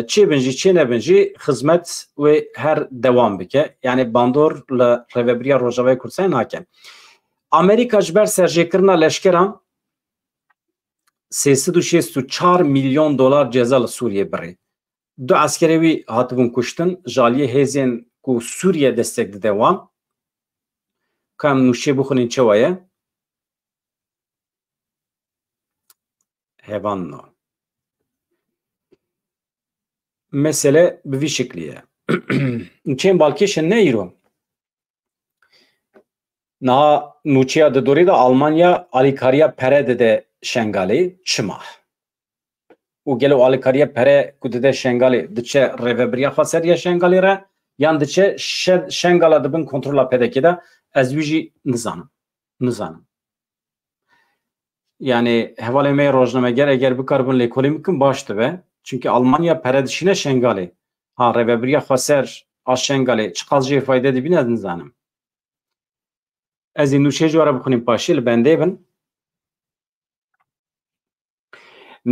Speaker 1: چه بنجی چه نبنجی خدمت و هر دوام بکه یعنی باندور لرهبری روجاوی کردستان ناکن امریکا جبر سرجکرنا لشکران 364 milyon dolar cezalı Suriye biri. Du askerevi hatibun kuştun, jaliye hezen ku Suriye destekli devam. Kam nuşe buxunin çevaya. Hevanno. Mesele bir şekliye. Çen balkeşen ne iro? Na nuçya de dorida Almanya alikariya pere de Şengali çima. O gelo alikariye pere kudede Şengali diçe revebriya xaseriya Şengali re yan diçe Şengala dibin kontrola pedekide ezviji nizanım. Yani hevaleme rojname ger eğer bir karbon lekolimkin baştı ve çünkü Almanya pere dişine Şengali ha revebriya xaser a Şengali çıkazcı fayda dibine nizanım. Ez nuşe jwara bixunim paşil bende bin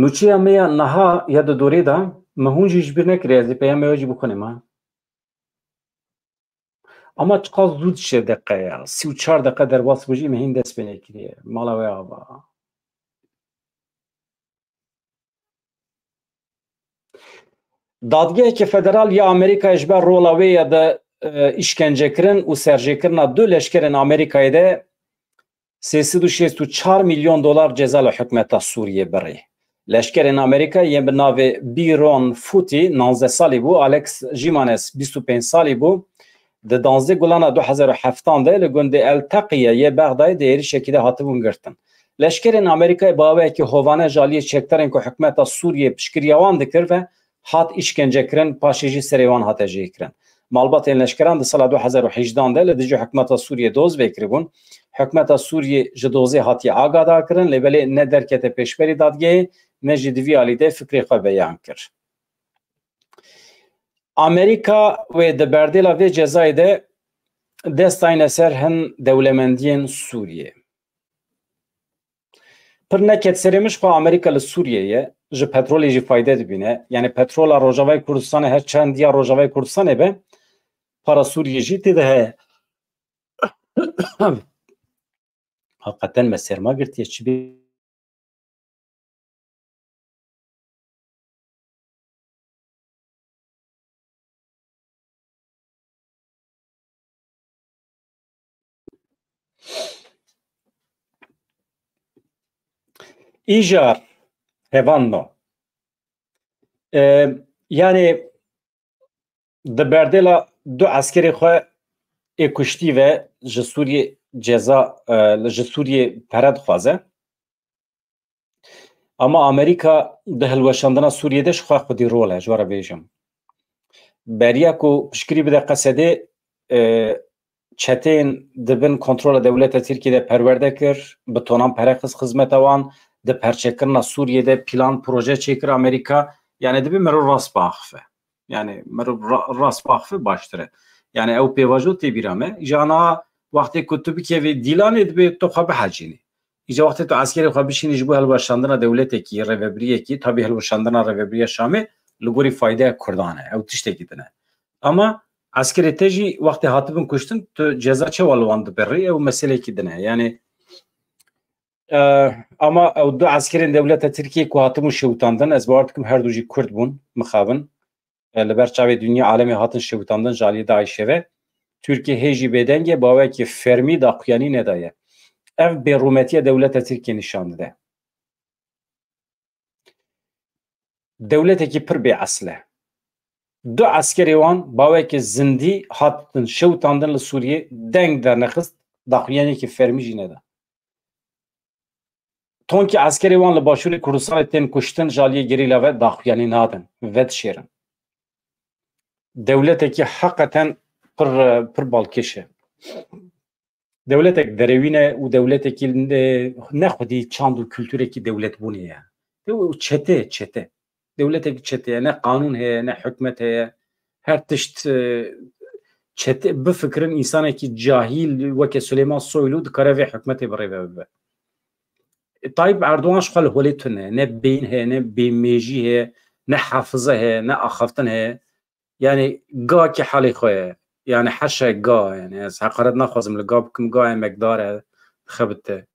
Speaker 1: نوچیا میا نها یا د دوری دا مهون جیش بیر نکری از پیام یوجی بخونیم ها اما چقدر زود شه دقیقه 34 دقیقه در باس بجی مهین دست بینه کریه مالا وی آبا دادگاه که فدرال یا امریکا اجبر رولاوی یا ده işkence kirin û serjêkirina du leşkerên Amerîkayê de 364 milyon dolar ceza li hikûmeta Sûriyê birê. Leşkerên Amerîka yên bi navê Biron Futi 19 salî bû, Alex Jimenez 25 salî bû. Di 12 gulana 2007 de li gundê El Teqiye yê Bexdayê di êrişekî de hatibûn girtin. Leşkerên Amerîkayê baweyekî hovane ji aliyê çekdarên ku hikûmeta Sûriyê piştgiriya wan dikir ve hat işkencekirin paşê jî serê wan hate jêkirin. Malbatên leşkeran di sala 2018 de li dijî hikûmeta Sûriyê doz vekiribûn. Hikûmeta Sûriyê ji dozê hatiye agadar kirin, lêbelê ne derkete pêşberî dadgehê, ne jî di vî alî de fikrê xwe beyan kir. Amerîka wê di berdêla vê cezayê de dest dayne ser hin dewlemendiyên Sûriyê. Pir neket serê min xwe Amerîka li Sûriyeyê ji petrolê jî fayde dibîne. Yani petrola Rojavayê Kurdistanê her çendiya Rojavayê Kurdistanê be para Sûriyê jî tê de heye. Hakikaten me serma girtiye çi bê İjar hevanno. Yani di berdêla du eskerê xwe ê kuştî ve ji Sûriyê ceza ji Sûriyê pere dixwaze. Ama Amerîka di hilweşandina Sûriyê de ji xwe xwedî rol e, ji we re bêjim. Beriya ku piştgirî bide Qesedê çetên dibin kontrola dewleta Tirkiyeyê perwerde kir, bi tonan pere xist xizmeta wan, di perçekirina Sûriyê de plan proje çêkir Amerîka. Yani dibe merov rast biaxife. Yani merov rast biaxife baştir e. Yani ew pêvajo tê bîra me. Îja niha wextê ku tu bikevî dîlanê dibe tu xwe bihecînî. Îja wextê tu eskerê xwe bişînî ji bo hilweşandina dewletekî, rêveberiyekî, tabî hilweşandina rêveberiya Şamê li gorî faydeya Kurdan e. Ew tiştekî din e. Ama eskerê te jî wextê hatibin kuştin tu ceza çawa li wan diberî ew meselekî din e. Yani ama ew du eskerên dewleta Tirkiyeyê ku hatibûn şewitandin, ez bawer dikim her du jî Kurd bûn, mixabin. Li ber çavê dunya alemê hatin şewitandin ji aliyê Daişê ve Tirkiye hê jî bêdengê bawekî fermî daxuyanî nedaye. Ev bêrûmetiya dewleta Tirkiye nîşan dide. Dewletekî pir bêesl e. Du eskerê wan bawekî zindî hatin şewitandin li Sûriyê deng dernexist daxuyanekî fermî jî neda. Tonkî eskerê wan li başûrê Kurdistanê tên kuştin ji aliyê gerîla ve daxuyanî nadin, vedişêrin. Dewletekî heqeten pir balkêş e. Dewletek derewîn e û dewletekî ne xwedî çand û kültûrekî dewletbûnê ye. Çete çete. Dewletekî çete ye, ne qanûn heye, ne hikûmet heye. Her tişt çete bifikirin însanekî cahîl weke Süleyman Soylu dikare vê hikûmetê birêve bibe. Tayyip Erdoğan ji xwe li holê tune, ne beyin heye, ne bêmêjî heye, ne hefize heye, ne axaftin heye. Yani gakî helê xwe ye. Yani her şey ga. Yani ez heqaret naxwazim li ga bikim, ga emekdar e dixebite.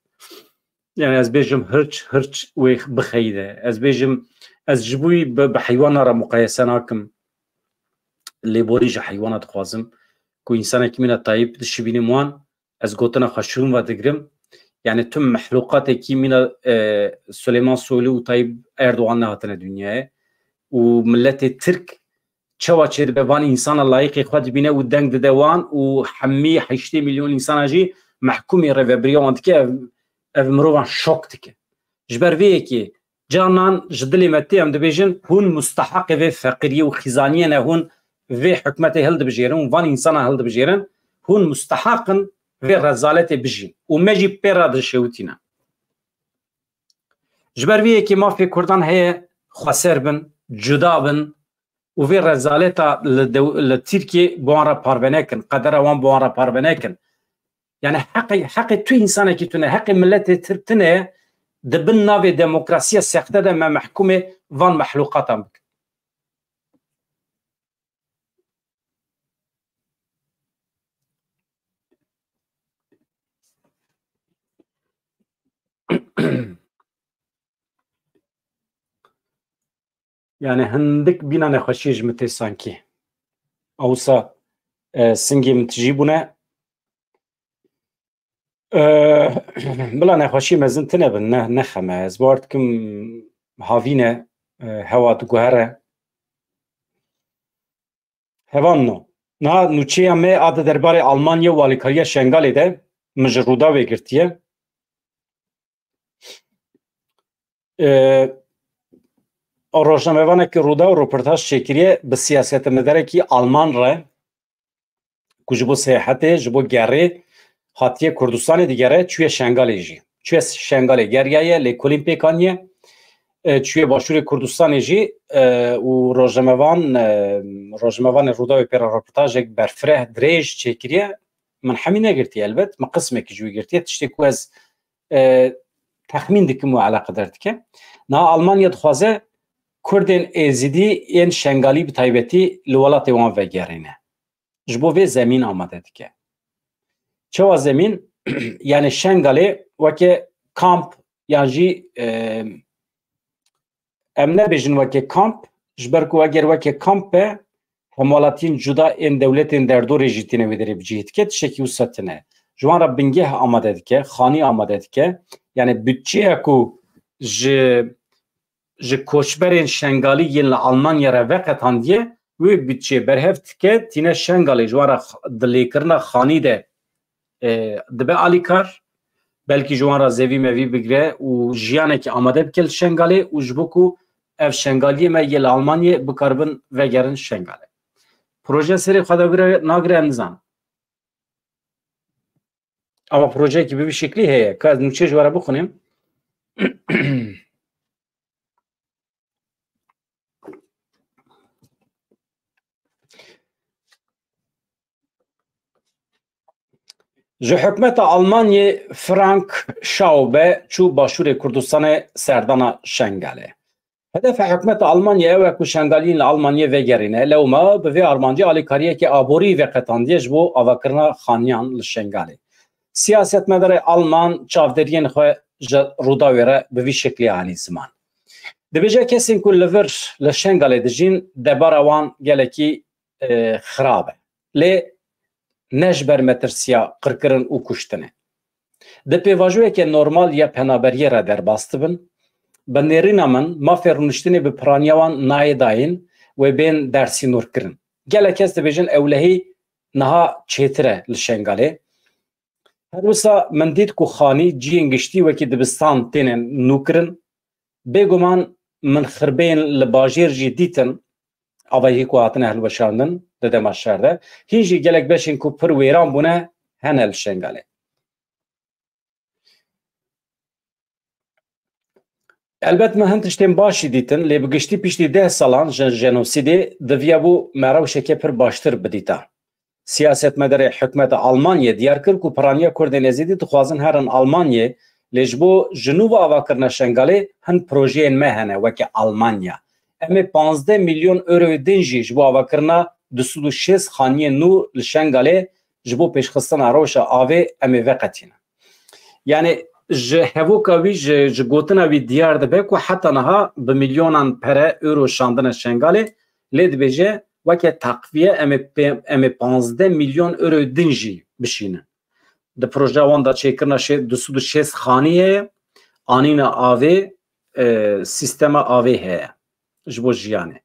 Speaker 1: Yani ez bêjim hirç wê bixeyde. Ez bêjim ez ji bo bi heywana re muqayese nakim. Lêborî ji heywana dixwazim ku însanekî min e Tayyip dişibînim wan ez gotina xwe şûn ve digirim. Yani tüm mehluqatekî min e Süleyman Soylu û Tayyip Erdoğan nehatine dünyayê û milletê Tirk çawa çêdibe van însana layıqê xwe dibîne û deng dide wan û hemî 8 milyon însana jî mehkûmê rêveberiya wan dike ev mirovan şok dike. Ji ber vê yekê canan ji dilê me tê em dibêjin hûn musteheqê vê feqîriyê û xîzaniyê ne hûn vê hikûmetê hildibijêrin û van însana hildibijêrin hûn musteheqin vê rezaletê bijîn û me jî pê re dişewitîne. Ji ber vê yekê mafê Kurdan heye xweser bin, cuda bin û vê rezaleta li Tirkiye bi wan re parve nekin, qedera wan bi wan re parve nekin. Yani heqê tu însanekî tune, heqê milletê Tirk tune dibin navê demokrasiya sexte de me mehkûmê van mehluqatan bikin. yani hındık bina nexweşî ji min tê sankî awsa singê min tijî bûne bila nexweşî mezin tune bin nexeme ez bar dikim havîne hewa diguhere hevan no niha nûçeya me a di derbarê Almanya û alîkariya Şengalê de min ji Rûdawê girtiye rojnamevanekî Rûdaw rûportaj çêkiriye bi siyasetmedarekî Alman re ku ji bo seyahetê ji bo gerê hatiye Kurdistanê digere çûye Şengalê jî çûye Şengalê geriyaye lê kulîn pêkaniye çûye başûrê Kurdistanê jî û rojnamevanê Rûdawê pêra rûportajek berfireh dirêj çêkiriye min hemî negirtiye elbet min qismekî ji wî girtiye tiştê ku ez texmîn dikim û eleqedar dike niha Almanya dixwaze Kurdên êzîdî yên Şengalî bi taybetî li welatê wan vegerîne ji bo vê zemîn amade dike çawa zemîn yani Şengalê weke kamp yan jî em nebêjin weke kamp ji ber ku eger weke kamp be hemwalatiyên cuda ên dewletên derdorê jî tîne wê derê bicî dike tiştekî wisa tune ji wan re bingeh amade dike xanî amade dike yani bütçeya ku ji koçberên Şengalî yên li Almanya re veqetandiye wê bütçe berhev dike tîne Şengalê ji wan re di lêkirina xanî de dibe alîkar belkî ji wan re zevî mevî bigire û jiyanekî amade bike li Şengalê û ji bo ku ev Şengaliyê me yê li Almanyê bikaribin vegerin Şengalê proje serê xwe nagire em nizan ama projeyekî bi vî şeklî heye ka ez nûçe ji were bixwînim ji hikûmeta Almanyê Frank Schäuble çû başûrê Kurdistanê serdana Şengalê hedefa hikûmeta Almanyê ew e ku Şengaliyên li Almanyê vegerîne lewma bi vê armancî alîkariyekî aborî veqetandiye ji bo avakirina xaniyan li Şengalê siyasetmedarê Alman çavderiyên xwe ji Rûdawê re bi vî şeklî anî ziman dibêje kesên ku li vir li Şengalê dijîn debara wan gelekî xirab e lê ne ji ber metirsiya qirkirin û kuştinê di pêvajoyeke normal ya penaberiyê re derbas dibin bi nêrîna min mafê rûniştinê bi piraniya wan nayê dayîn wê bên dersînûr kirin gelek kes dibêjin ewlehî niha çêtir e li Şengalê her wisa min dît ku xanî ciyên giştî wekî dibistan têne nûkirin bêguman min xirbeyên li bajêr jî dîtin avahî ku hatine hilweşandin di dema şer de hîn jî gelek beşên ku pir wêran bûne hene li Şengalê elbet me hin tiştên başî dîtin lê bi giştî piştî 10 salan ji jenosîdê diviye bû me rewşeke pir baştir bidîta siyasetmedarê hikûmeta Almanyê diyar kir ku piraniya Kurdên êzîdî dixwazin herin Almanyê lê ji bo jinûva avakirina Şengalê hin projeyên me hene weke Almanya em ê 15 milyon euroyê din jî ji bo avakirina 26 xaniyên nû li Şengalê ji bo pêşxistina rewşa avê em ê veqetîne yani ji hevoka wî ji gotina wî diyar dibe ku heta niha bi milyonan pere euro şandine Şengalê lê dibêje weke taqviye em ê 15 milyon euroyê din jî bişînin di projeya wan da çêkirina 26 xanî heye anîna avê sîstema avê heye ji bo jiyanê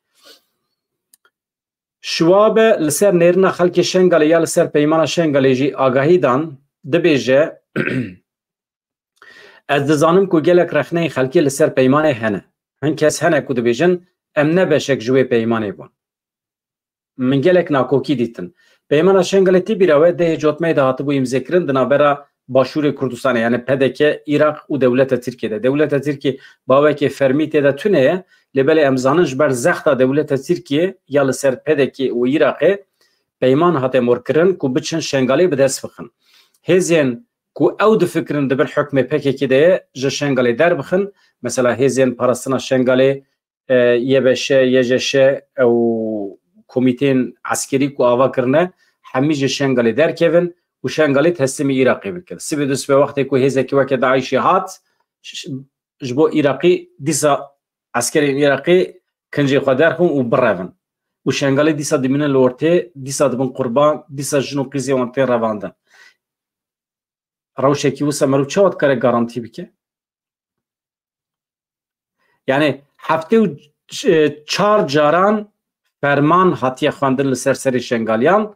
Speaker 1: Şiwabe li ser nêrina xelkê Şengalê ya li ser peymana Şengalê jî agahî dan dibêje ez dizanim ku gelek rexneyên xelkê li ser peymanê hene hin kes hene ku dibêjin em ne beşek ji wê peymanê bûn min gelek nakokî dîtin peymana Şengalê tî bîra we dehê cotmeyê de hatibû îmzêkirin di navbera başûrê Kurdistanê yani PDK, Iraq û dewleta Tirkiyeyê dewleta Tirkiye bawekê fermî têde tune ye lê belê em zanin ji ber zexta dewleta Tirkiye ya li ser PDK û Iraqê peyman hate morkirin ku biçin Şengalê bi dest bixin hêzên ku ew difikirin dibin hukmê PKK de ye ji Şengalê derbixin mesela hêzên parastina Şengalê YBŞ, YJŞ ew komîteyên eskerî ku ava kirine hemî ji Şengalê derkevin û Şengalê teslîmî Iraqê bikir. Sibê du sibê wextê ku hêzekî weke Daişî hat جبو عراقي ديسا عسكري عراقي كنجي خدارهم وبرافن وشنغالي ديسا دمين الورتي ديسا دبن قربان ديسا جنو قيزي وانتي رافاندن روشكي وسا مرو چاوت كاره garanti بكي يعني هفته و 4 جاران فرمان هاتیه خواندن لسر سری شنگالیان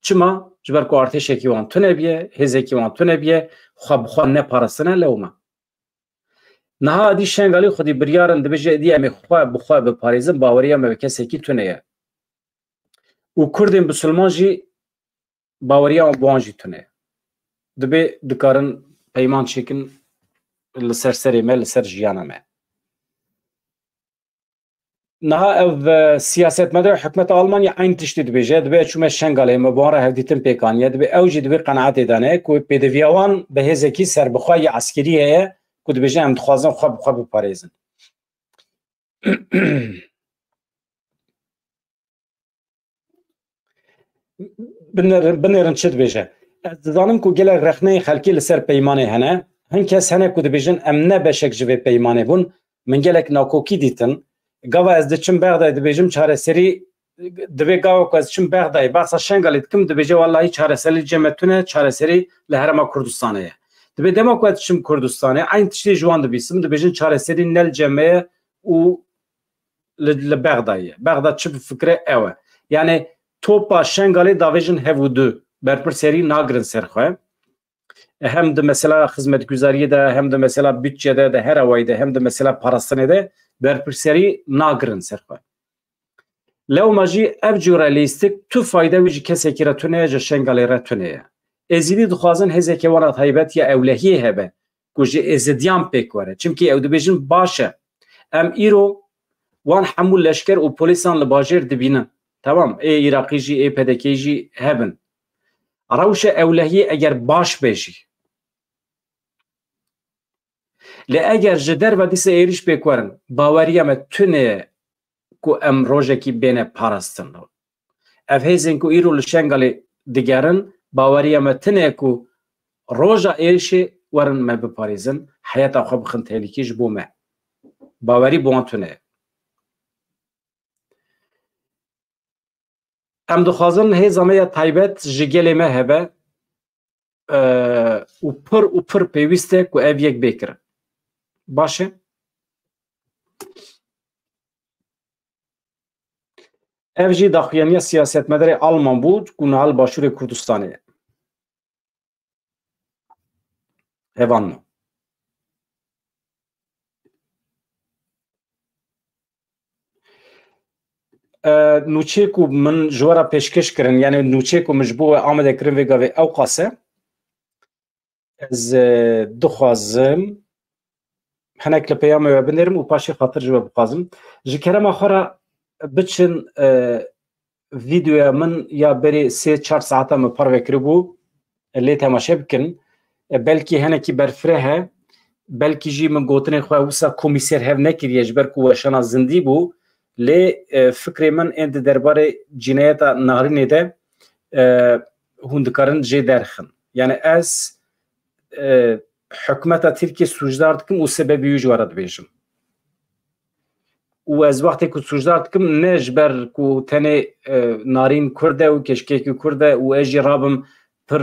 Speaker 1: چما جبر کو ارتشکی وان تونه بیه هزکی وان تونه بیه خو نه پارسنه لوما نها دی شنگالی خودی بریارن دبجه دی ام خو به پاریزن باوریا مه کسی کی تونه و کردین مسلمان جی باوریا بوانجی تونه دبه دکارن پیمان چکن لسر سری مل لسر جیانا مه نها ev siyaset medar hükümet Almanya aynı tişti dibêje dibe çûme şengalê me buhara hevdîtin pêkaniye dibe ew jî dibe qenaet edane ku pêdiviya wan bi hêzekî serbixwe askerî heye ku dibêje em dixwazin xwe bi xwe biparêzin. Binêrin çi dibêje? Ez dizanim ku gelek rexneyê xelkî li ser peymanê hene hin kes hene ku dibêjin em ne beşek ji vê peymanê bûn min gelek nakokî dîtin Gava ez diçim Bexdayê dibêjim çareserî dibe gava ku ez çim Bexdayê behsa şengalê dikim dibêje wallahî çareserî cem tune çareserî li Herêma Kurdistanê ye. Dibe dema ku ez diçim Kurdistanê aynı tiştê ji wan dibîsim dibêjin çareserî nel cemeye û li Bexdayê ye. Bexda çi bi fikre ew e. Yani topa şengalê davêjin hev û du berpirserî nagirin ser xwe. Hem de mesela xizmetguzariyê de hem de mesela bütçede de her awayî de hem de mesela parastinê de berpirserî nagirin ser xwe. Lewma jî ev cure lîstik tu fayda wî ji kesekî re tune ye ji şengalê re tune ye. Êzîdî dixwazin hêzekê wan taybet ya ewlehiyê hebe ku ji êzidiyan pêk were. Çimkî ew dibêjin baş e. Em îro wan hemû leşker û polîsan li bajêr dibînin. Tamam ê Iraqî jî ê PDK jî hebin. Rewşa ewlehiyê eger baş be jî li eger ji derve dîsa êriş pêk werin baweriya me tune ye ku em rojekî bêne parastin. Ev hêzên ku îro li şengalê digerin baweriya me tune ye ku roja êrişê werin me biparêzin heyeta xwe bixin tehlikî ji bo me. Bawerî bo wan tune ye. Em dixwazin hêza me ya taybet ji gelê me hebe û pir pêwîst e ku ev yek bêkirin. Baş e? Ev jî daxuyaniya siyasetmedarê Alman bû ku nihal Başûrê Kurdistanê ye. Hevan mı? Nûçê ku min ji wera pêşkêş kirin yani nûçê ku min ji bo we amade kirin vê gavê ew qase ez dixwazim hinek li peyama we binêrim û paşê xatir ji we bixwazim ji kerema xwe re biçin vîdyoya min ya berê 3-4 saeta min par vekiribû lê temaşe bikin belkî hinekî berfireh he belkî jî min gotinê xwe wisa komîser hev nekiriye ji ber ku weşana zindî bû lê fikrê min ên di derbarê cinayeta Narînê de hûn dikarin jê derxin. Yani ez hikûmeta Tirkiye sûcdar dikim û sebebî wî ji we re dibêjim. û ez wextê ku sûcdar dikim ne ji ber ku tenê Narîn Kurd e û keşkekî Kurd e û ez jî rabim pir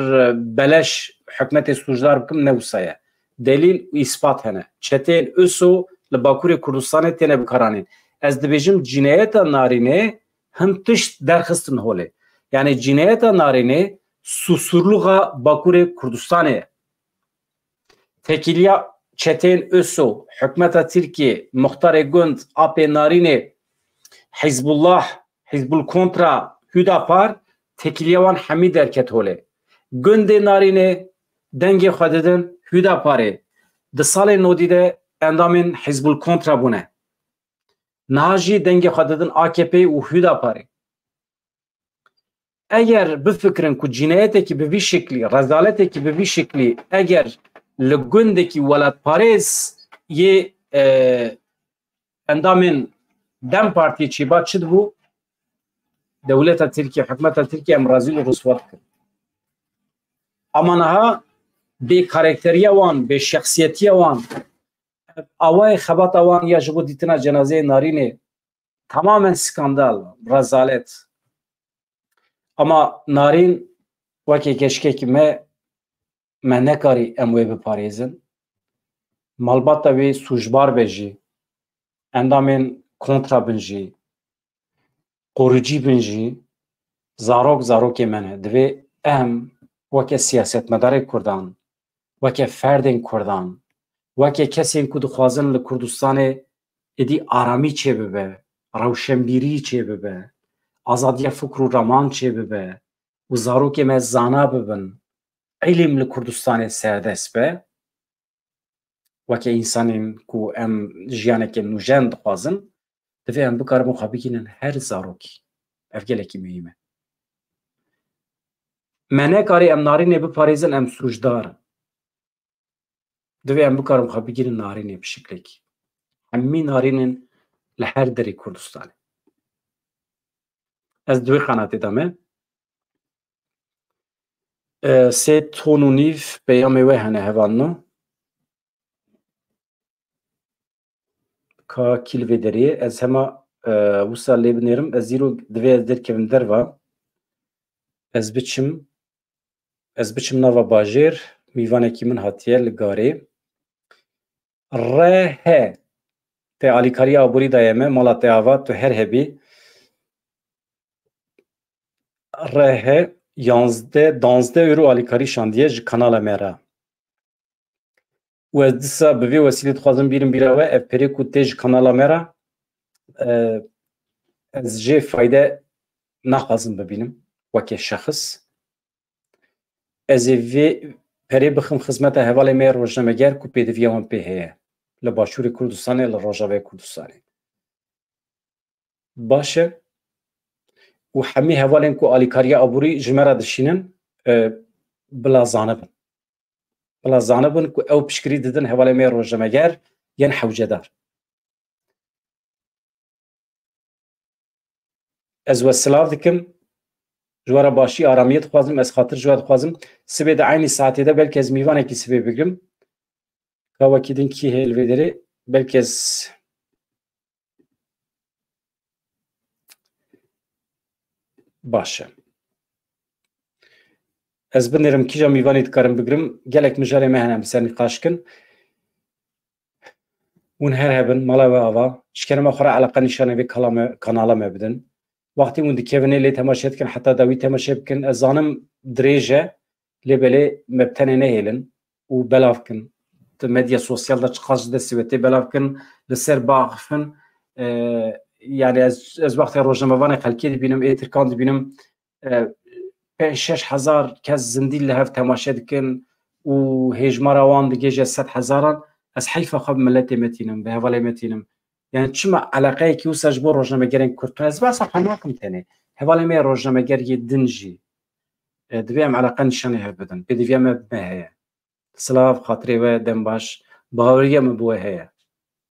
Speaker 1: beleş hikûmetê sûcdar bikim ne wisa ye. Delîl û îspat hene. Çeteyên Öso li Bakurê Kurdistanê têne bikaranîn. Ez dibêjim cinayeta Narînê hin tişt derxistin holê. Yani cinayeta Narînê susurluğa Bakurê Kurdistanê ye. Tekiliya çeteyên Öso, hikûmeta Tirkiye, muxtarê gund, apê Narînê, Hizbullah, Hizbul Kontra, Hüdapar tekiliya wan hemî derket holê. Gundê Narînê dengê xwe didin Hüdaparê. Di salê nodî de endamên Hizbul Kontra bûne. Niha jî dengê xwe didin AKP û Hüdaparê. Eger bifikirin ku cinayetekî bi vî şeklî, rezaletekî bi vî şeklî eger li gundekî welatparêz yê endamên Dem Partiyê çîba çi dibû? Dewleta Tirkiye, hikûmeta Tirkiye em razî û rûswa dikin. Ama niha به کاراکتری وان به شخصیتی وان اوای خبات وان یا جبو دیتنا جنازه نارینه tamamen skandal rezalet ama narîn wekî keşkekî me nekarî em wê biparêzin malbata wê sûjbar be jî endamên kontra bin jî qorûcî bin jî zarok zarokê me ne divê em weke siyasetmedarê Kurdan weke ferdên Kurdan weke kesên ku dixwazin li Kurdistanê êdî aramî çê bibe rewşenbîrî çê bibe azadiya fikr û raman çê bibe û zarokê me zana bibin ilm li Kurdistanê serdest be weke însanên ku em jiyanekê nûjen dixwazin divê em bikarin xwe bigînin her zarokî ev gelekî mühîm e me nekarî em narînê biparêzin em sûcdar divê em bikarin xwe bigîrin narînê bi şeklekî hemî narînên li her derê Kurdistanê ez di wê qenatê de me sê ton û nîv peyamê wê hene hevalino ka kîlvê derê ez hema wisa lê binêrim ez zîro divê ez derkevim derva ez biçim nava bajêr mîvanekî min hatiye li garê rehe te alîkariya aborî daye me mala te ava tu her hebî rehe 11 euro alîkarî şandiye ji kanala me re û ez dîsa bi vê wesîlê dixwazim bîrim bîra we ev perê ku tê ji kanala me re ez jê fayde naxwazim bibînim weke şexs ez ê vê perê bixim xizmeta hevalê me rojnameger ku pêdiviya wan pê heye li Başûrê Kurdistanê li Rojavayê Kurdistanê baş e û hemî hevalên ku alîkariya aborî ji me re dişînin bila zanibin ku ew piştgirî didin hevalê me rojnameger yên hewcedar ez we silav dikim ji were başî aramiyê dixwazim ez xatir ji we dixwazim sibê de aynî saetê de belkî ez mîvanekî sibê bigirim ka wekî din kî heye li vê derê belkî ez baş e ez binêrim kîja mîvanê dikarim bigirim gelek mijarê me hene bi ser nîqaşkin hûn her hebin mala we ava ji kerema xwe re eleqa nîşanê vê kanala me bidin wextî hûn dikevin lê temaşe dikin heta da wî temaşe bikin ez zanim dirêj e lê belê me bi tenê nehêlin û belav bikin di medya sosyal de çi qas ji destê we tê belav bikin li ser biaxivin yani ez wextê rojnamevanê xelkê dibînim ê Tirkan dibînim 5-6 hezar kes zindî li hev temaşe dikin û hêjmara wan digêje 100 hezaran ez heyfa xwe bi milletê me tînim bi hevalê me tînim yani çima eleqeyekî wisa ji bo rojnamegerên Kurd ez behsa xwe nakim tenê hevalê me rojnamegeriyê din jî divê em eleqa nîşanê hev bidin pêdiviya me heye silav xatirê we dem baş baweriya min bi we heye